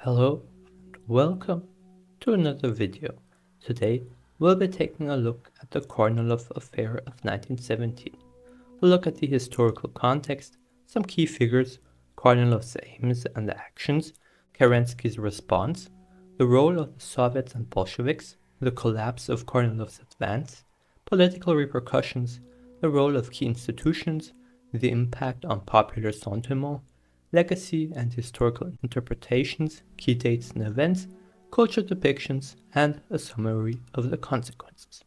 Hello, welcome to another video. Today we'll be taking a look at the Kornilov Affair of 1917. We'll look at the historical context, some key figures, Kornilov's aims and actions, Kerensky's response, the role of the Soviets and Bolsheviks, the collapse of Kornilov's advance, political repercussions, the role of key institutions, the impact on popular sentiment, legacy and historical interpretations, key dates and events, cultural depictions, and a summary of the consequences.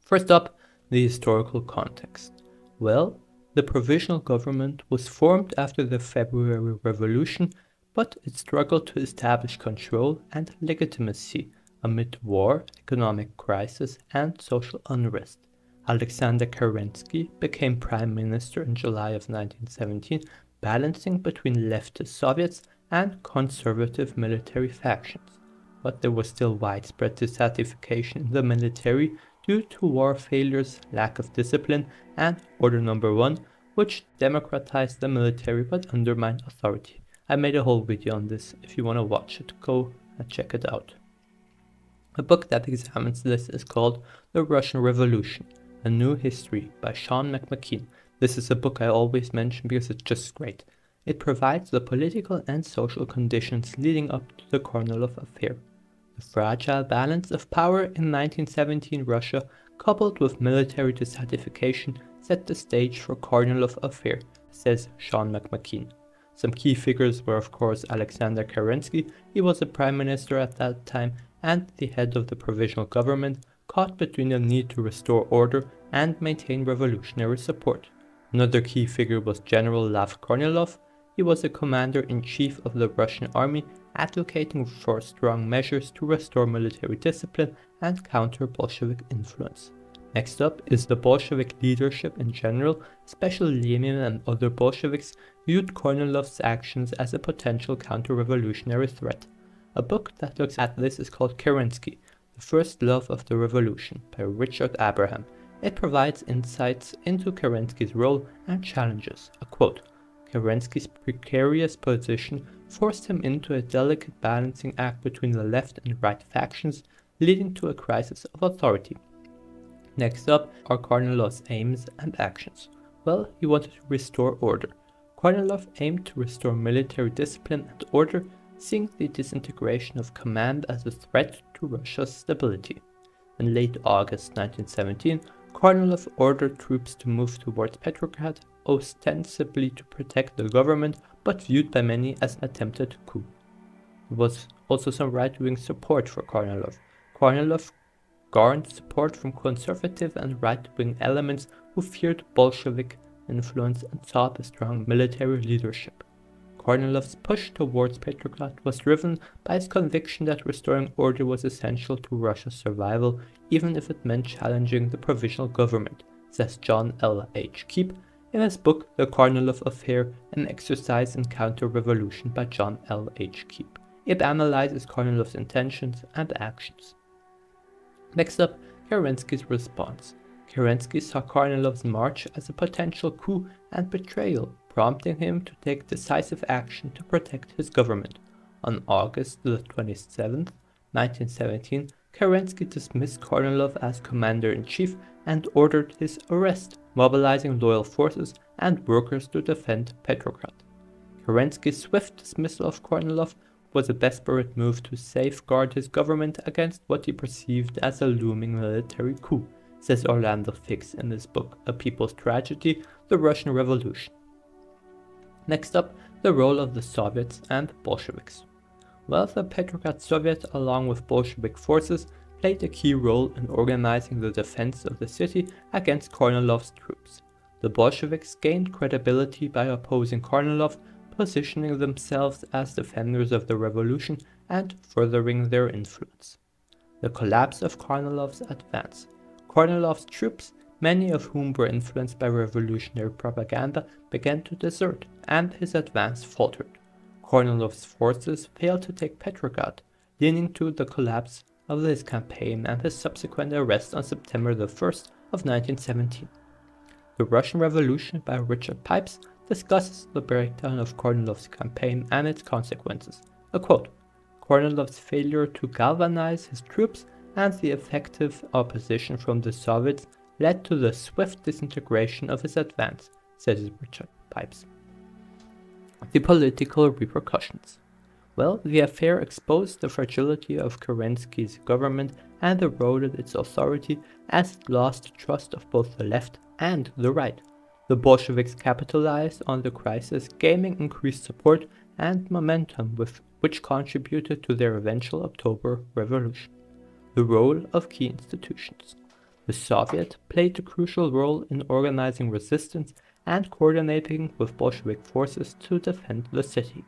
First up, the historical context. Well, the provisional government was formed after the February Revolution, but it struggled to establish control and legitimacy amid war, economic crisis, and social unrest. Alexander Kerensky became prime minister in July of 1917, balancing between leftist Soviets and conservative military factions. But there was still widespread dissatisfaction in the military due to war failures, lack of discipline, and Order Number 1, which democratized the military but undermined authority. I made a whole video on this. If you want to watch it, go and check it out. A book that examines this is called The Russian Revolution, A New History by Sean McMakin. This is a book I always mention because it's just great. It provides the political and social conditions leading up to the Kornilov Affair. The fragile balance of power in 1917 Russia, coupled with military dissatisfaction, set the stage for Kornilov Affair, says Sean McMakin. Some key figures were of course Alexander Kerensky, he was a prime minister at that time and the head of the provisional government, caught between the need to restore order and maintain revolutionary support. Another key figure was General Lev Kornilov. He was a commander-in-chief of the Russian army, advocating for strong measures to restore military discipline and counter Bolshevik influence. Next up is the Bolshevik leadership in general, especially Lenin and other Bolsheviks viewed Kornilov's actions as a potential counter-revolutionary threat. A book that looks at this is called Kerensky, The First Love of the Revolution by Richard Abraham. It provides insights into Kerensky's role and challenges. A quote, Kerensky's precarious position forced him into a delicate balancing act between the left and right factions, leading to a crisis of authority. Next up are Kornilov's aims and actions. Well, he wanted to restore order. Kornilov aimed to restore military discipline and order, seeing the disintegration of command as a threat to Russia's stability. In late August 1917, Kornilov ordered troops to move towards Petrograd, ostensibly to protect the government, but viewed by many as an attempted coup. There was also some right-wing support for Kornilov. Kornilov garnered support from conservative and right-wing elements who feared Bolshevik influence and sought a strong military leadership. Kornilov's push towards Petrograd was driven by his conviction that restoring order was essential to Russia's survival, even if it meant challenging the provisional government, says John L. H. Keep in his book The Kornilov Affair, An Exercise in Counter-Revolution by John L. H. Keep. It analyzes Kornilov's intentions and actions. Next up, Kerensky's response. Kerensky saw Kornilov's march as a potential coup and betrayal, prompting him to take decisive action to protect his government. On August the 27th, 1917, Kerensky dismissed Kornilov as commander-in-chief and ordered his arrest, mobilizing loyal forces and workers to defend Petrograd. Kerensky's swift dismissal of Kornilov was a desperate move to safeguard his government against what he perceived as a looming military coup, says Orlando Fix in his book A People's Tragedy, The Russian Revolution. Next up, the role of the Soviets and Bolsheviks. Well, the Petrograd Soviet, along with Bolshevik forces, played a key role in organizing the defense of the city against Kornilov's troops. The Bolsheviks gained credibility by opposing Kornilov, positioning themselves as defenders of the revolution and furthering their influence. The collapse of Kornilov's advance. Kornilov's troops, many of whom were influenced by revolutionary propaganda, began to desert, and his advance faltered. Kornilov's forces failed to take Petrograd, leading to the collapse of his campaign and his subsequent arrest on September the 1st of 1917. The Russian Revolution by Richard Pipes discusses the breakdown of Kornilov's campaign and its consequences. A quote, Kornilov's failure to galvanize his troops and the effective opposition from the Soviets led to the swift disintegration of his advance, says Richard Pipes. The political repercussions. Well, the affair exposed the fragility of Kerensky's government and eroded its authority as it lost the trust of both the left and the right. The Bolsheviks capitalized on the crisis, gaining increased support and momentum, which contributed to their eventual October Revolution. The role of key institutions. The Soviet played a crucial role in organizing resistance and coordinating with Bolshevik forces to defend the city.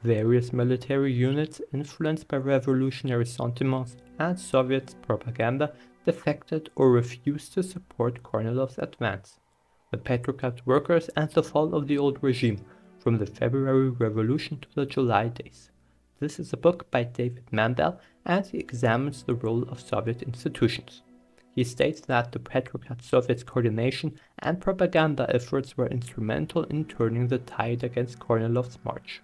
Various military units influenced by revolutionary sentiments and Soviet propaganda defected or refused to support Kornilov's advance. The Petrograd workers and the fall of the old regime, from the February Revolution to the July days. This is a book by David Mandel, and he examines the role of Soviet institutions. He states that the Petrograd Soviets' coordination and propaganda efforts were instrumental in turning the tide against Kornilov's march.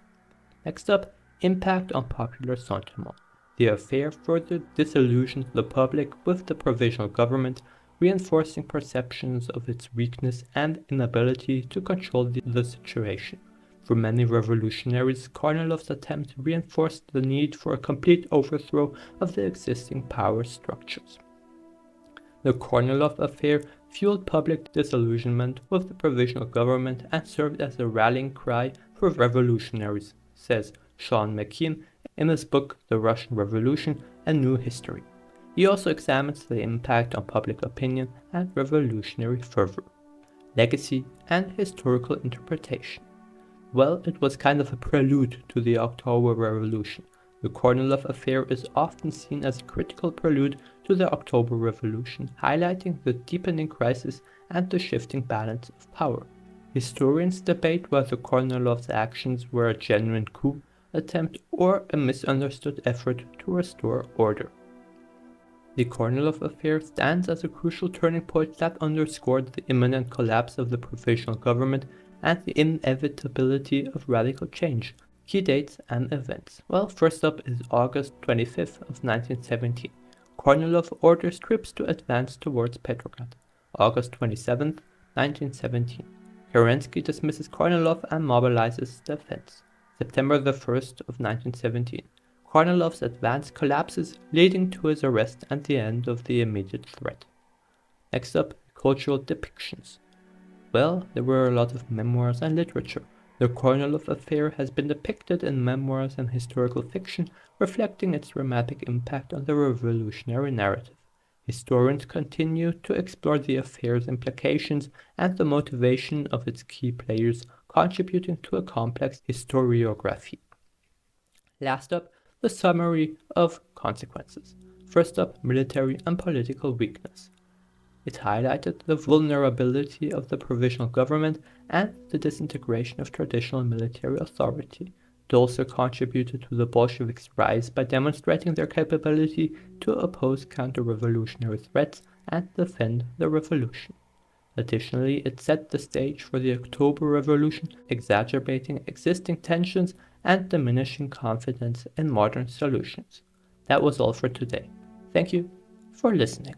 Next up, impact on popular sentiment. The affair further disillusioned the public with the provisional government, reinforcing perceptions of its weakness and inability to control the situation. For many revolutionaries, Kornilov's attempt reinforced the need for a complete overthrow of the existing power structures. The Kornilov Affair fueled public disillusionment with the provisional government and served as a rallying cry for revolutionaries, says Sean McKean in his book The Russian Revolution, A New History. He also examines the impact on public opinion and revolutionary fervor, legacy, and historical interpretation. Well, it was kind of a prelude to the October Revolution. The Kornilov Affair is often seen as a critical prelude to the October Revolution, highlighting the deepening crisis and the shifting balance of power. Historians debate whether Kornilov's actions were a genuine coup attempt or a misunderstood effort to restore order. The Kornilov Affair stands as a crucial turning point that underscored the imminent collapse of the provisional government and the inevitability of radical change. Key dates and events. Well, first up is August 25th of 1917. Kornilov orders troops to advance towards Petrograd. August 27th, 1917. Kerensky dismisses Kornilov and mobilizes defense. September the 1st of 1917. Kornilov's advance collapses, leading to his arrest and the end of the immediate threat. Next up, cultural depictions. Well, there were a lot of memoirs and literature. The Kornilov Affair has been depicted in memoirs and historical fiction, reflecting its dramatic impact on the revolutionary narrative. Historians continue to explore the affair's implications and the motivation of its key players, contributing to a complex historiography. Last up, the summary of consequences. First up, military and political weakness. It highlighted the vulnerability of the provisional government and the disintegration of traditional military authority. It also contributed to the Bolsheviks' rise by demonstrating their capability to oppose counter-revolutionary threats and defend the revolution. Additionally, it set the stage for the October Revolution, exacerbating existing tensions and diminishing confidence in modern solutions. That was all for today. Thank you for listening.